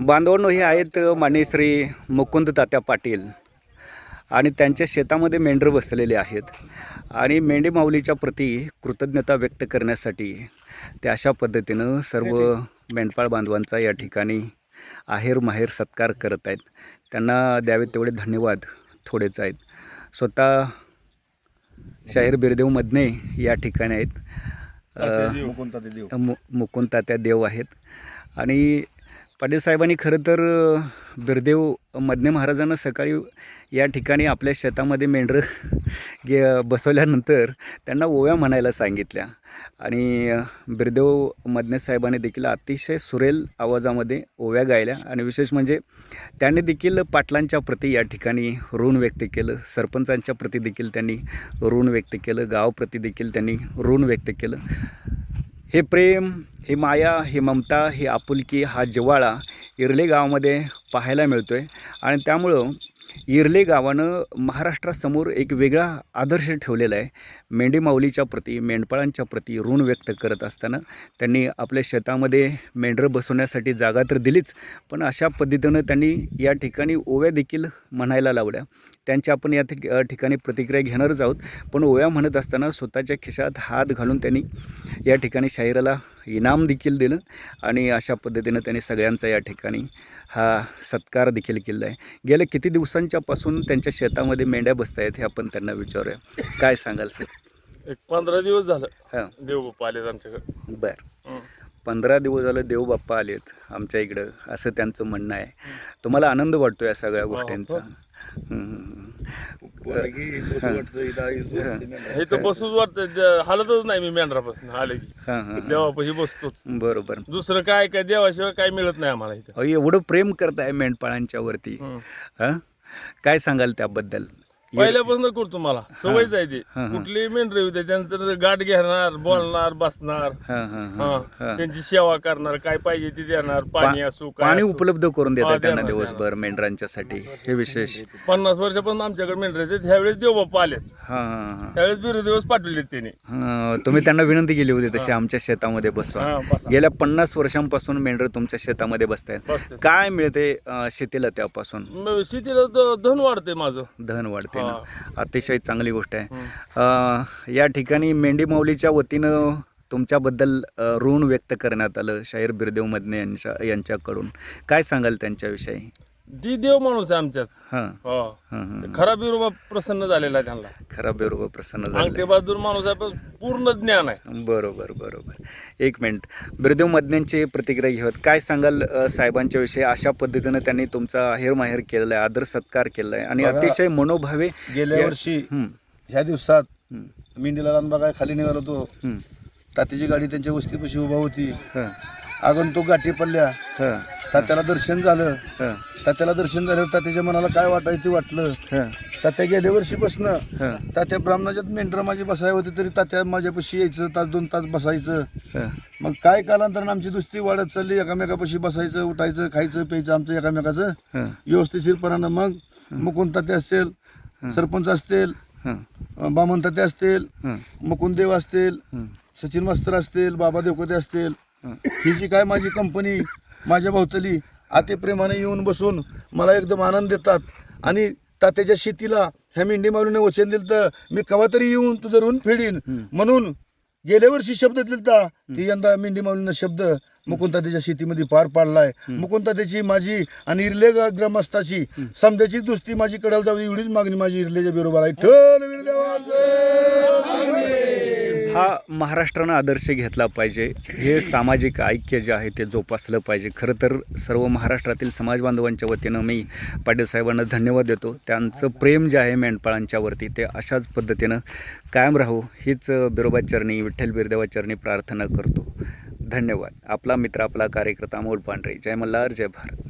बांधवांनो, हे आहेत माननीय श्री मुकुंद तात्या पाटील आणि त्यांच्या शेतामध्ये मेंढर बसलेले आहेत आणि मेंढी माऊलीच्या प्रती कृतज्ञता व्यक्त करण्यासाठी ते अशा पद्धतीनं सर्व मेंढपाळ बांधवांचा या ठिकाणी आहेर माहेर सत्कार करत आहेत. त्यांना द्यावे तेवढे धन्यवाद थोडेच आहेत. स्वतः शाहीर बिरदेव मधने या ठिकाणी आहेत. मुकुंद तात्या देव आहेत आणि पाटील साहेबांनी खरं तर बिरदेव मधने महाराजांना सकाळी या ठिकाणी आपल्या शेतामध्ये मेंढरं बसवल्यानंतर त्यांना ओव्या म्हणायला सांगितल्या आणि बिरदेव मधने साहेबांनी देखील अतिशय सुरेल आवाजामध्ये ओव्या गायल्या आणि विशेष म्हणजे त्यांनी देखील पाटलांच्या प्रती या ठिकाणी ऋण व्यक्त केलं, सरपंचांच्या प्रती देखील त्यांनी ऋण व्यक्त केलं, गावाप्रती देखील त्यांनी ऋण व्यक्त केलं. हे प्रेम, ही माया, ही ममता, ही आपुलकी, हा जिव्हाळा इरले गावामध्ये पाहायला मिळतो आहे आणि त्यामुळं इरले गावानं महाराष्ट्रासमोर एक वेगळा आदर्श ठेवलेला आहे. मेंढी माऊलीच्या प्रती, मेंढपाळांच्या प्रती ऋण व्यक्त करत असताना त्यांनी आपल्या शेतामध्ये मेंढरं बसवण्यासाठी जागा तर दिलीच, पण अशा पद्धतीनं त्यांनी या ठिकाणी ओव्या देखील म्हणायला लावल्या. त्यांची आपण या ठिकाणी प्रतिक्रिया घेणारच आहोत. पण ओव्या म्हणत असताना स्वतःच्या खिशात हात घालून त्यांनी या ठिकाणी शाहिराला इनाम देखील दिलं आणि अशा पद्धतीनं त्यांनी सगळ्यांचा या ठिकाणी हा सत्कार देखील केला आहे. गेल्या किती दिवसांच्यापासून त्यांच्या शेतामध्ये मेंढ्या बसत आहेत हे आपण त्यांना विचारूया. काय सांगाल सर? एक 15 दिवस झालं हां, देवबाप्पा आलेत आमच्याकडे. बरं. 15 दिवस झालं देवबाप्पा आलेत आमच्या इकडं, असं त्यांचं म्हणणं आहे. तुम्हाला आनंद वाटतो या सगळ्या गोष्टींचा? हे तर बसूच वाटतं, हालतच नाही मी मेंढरापासून आले की देवापाशी बसतोच. बरोबर. दुसरं काय काय देवाशिवाय काय मिळत नाही आम्हाला इथं. अहो, एवढं प्रेम करताय मेंढपाळांच्या वरती, हां, काय सांगाल त्याबद्दल? पहिल्यापासून करतो, मला सवयच आहे ती. कुठली मेंढर होते त्यानंतर गाठ घेणार, बोलणार, बसणार, त्यांची सेवा करणार, काय पाहिजे ते देणार, पाणी असो पाणी उपलब्ध करून देतात त्यांना दिवसभर मेंढरांच्यासाठी. हे विशेष 50 वर्षापासून आमच्याकडे मेंढर आहेत. ह्यावेळेस देवबाप्पा आलेत, त्यावेळेस बिरदिवस पाठवलेत त्यांनी. तुम्ही त्यांना विनंती केली होती तशी आमच्या शेतामध्ये बसवा. गेल्या 50 वर्षांपासून मेंढर तुमच्या शेतामध्ये बसतायत. काय मिळते शेतीला त्यापासून? शेतीला धन वाढते, माझं धन वाढते. अतिशय चांगली गोष्ट आहे. या ठिकाणी मेंढी माऊलीच्या वतीनं तुमच्याबद्दल ऋण व्यक्त करण्यात आलं शाहीर बिरदेव मधने यांच्याकडून. काय सांगाल त्यांच्याविषयी? ती देव माणूस आहे आमच्यात. खरा बिरोबा प्रसन्न झालेला आहे त्यांना. खरा बिरोबा प्रसन्न झाला, अंगठे बहादूर माणूस आहे, पण पूर्ण ज्ञान आहे. बरोबर बरोबर. एक मिनिट, बिरदेव मधन्यांची प्रतिक्रिया घेऊयात. काय सांगाल साहेबांच्या विषयी? अशा पद्धतीनं त्यांनी तुमचा आहेर माहेर केलेला आहे, आदर सत्कार केला आहे आणि अतिशय मनोभावे. गेल्या वर्षी ह्या दिवसात मेंढीला रान बघाय खाली निघालो होतो. तात्याची गाडी त्यांच्या वस्तीपाशी उभा होती. आगंतुक गाठी पडल्या. तात्याला दर्शन झालं. तात्याला दर्शन झालं, तात्याच्या मनाला काय वाटायचं ते वाटलं. तात्या गेल्या वर्षीपासनं तात्या ब्राह्मणाच्यात मेंढर माझी बसाय होती तरी तात्या माझ्यापाशी यायचं, तास 2 तास बसायचं. मग काय कालांतरानं आमची दुस्ती वाढत चालली. एकामेकापाशी बसायचं, उठायचं, खायचं प्यायचं आमचं एकामेकाचं व्यवस्थितशीरपणानं. मग मुकुंद तात्या असतील, सरपंच असतील, बामन तात्या असतील, मुकुंद देव असतील, सचिन मास्तर असतील, बाबा देवकते असतील, ही जी काय माझी कंपनी माझ्या भोवताली अति प्रेमाने येऊन बसून मला एकदम आनंद देतात. आणि तात्याच्या शेतीला ह्या मेंढी माऊलीने वचन दिलं तर मी कवा तरी येऊन तुझं ऋण फेडीन म्हणून गेल्या वर्षी शब्द दिलता, की यंदा मेंढी माऊलीनं शब्द मुकुंद तात्याच्या शेतीमध्ये पार पाडलाय. मुकुंद तात्याची माझी आणि इरले ग्रामस्थाची समजाची दुस्ती माझी कडाल जाऊ एवढीच मागणी माझी इरलेच्या बरोबर आहे. हा महाराष्ट्रानं आदर्श घेतला पाहिजे. हे सामाजिक ऐक्य जे आहे ते जोपासलं पाहिजे. खरं तर सर्व महाराष्ट्रातील समाज बांधवांच्या वतीनं मी पाटील साहेबांना धन्यवाद देतो. त्यांचं प्रेम जे आहे मेंढपाळांच्यावरती ते अशाच पद्धतीनं कायम राहू हीच बिरोबाचरणी, विठ्ठल बिरदेवाचरणी प्रार्थना करतो. धन्यवाद. आपला मित्र, आपला कार्यकर्ता अमोल पांढरे. जय मल्हार, जय भारत.